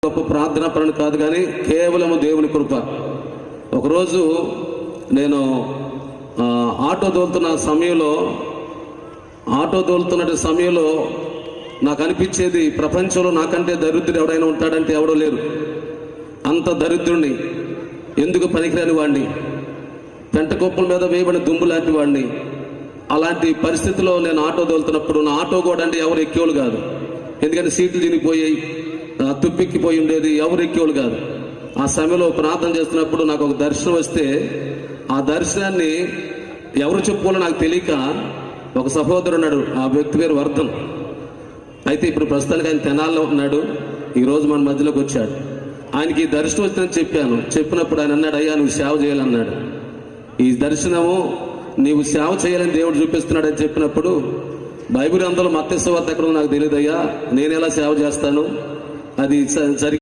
గొప్ప ప్రార్థనా పరుని కాదు, కానీ కేవలము దేవుని కృప. ఒకరోజు నేను ఆటో తోలుతున్న సమయంలో నాకు అనిపించేది, ప్రపంచంలో నాకంటే దరిద్రుడు ఎవడైనా ఉంటాడంటే ఎవడో లేరు. అంత దరిద్రుణ్ణి, ఎందుకు పనికిరాని వాడిని, పెంట కుప్పల మీద వేయబడిన దుమ్ము లాంటి వాడిని. అలాంటి పరిస్థితిలో నేను ఆటో తోలుతున్నప్పుడు నా ఆటో కూడా అంటే ఎవరు ఎక్కేవాళ్ళు కాదు. ఎందుకంటే సీట్లు తినిగిపోయాయి, తుప్పెక్కిపోయి ఉండేది, ఎవరు ఎక్కేవాళ్ళు కాదు. ఆ సమయంలో ప్రార్థన చేస్తున్నప్పుడు నాకు ఒక దర్శనం వస్తే, ఆ దర్శనాన్ని ఎవరు చెప్పుకోవాలో నాకు తెలియక ఒక సహోదరుడు ఉన్నాడు. ఆ వ్యక్తి పేరు వర్ధన్. అయితే ఇప్పుడు ప్రస్తుతానికి ఆయన తెనాల్లో ఉన్నాడు. ఈరోజు మన మధ్యలోకి వచ్చాడు. ఆయనకి ఈ దర్శనం వచ్చిందని చెప్పాను. చెప్పినప్పుడు ఆయన అన్నాడు, అయ్యా నువ్వు సేవ చేయాలన్నాడు. ఈ దర్శనము నీవు సేవ చేయాలని దేవుడు చూపిస్తున్నాడని చెప్పినప్పుడు, బైబిల్ గ్రంథంలో మత్తయి సువార్త ఎక్కడో నాకు తెలియదు అయ్యా, నేను ఎలా సేవ చేస్తాను, అది సరి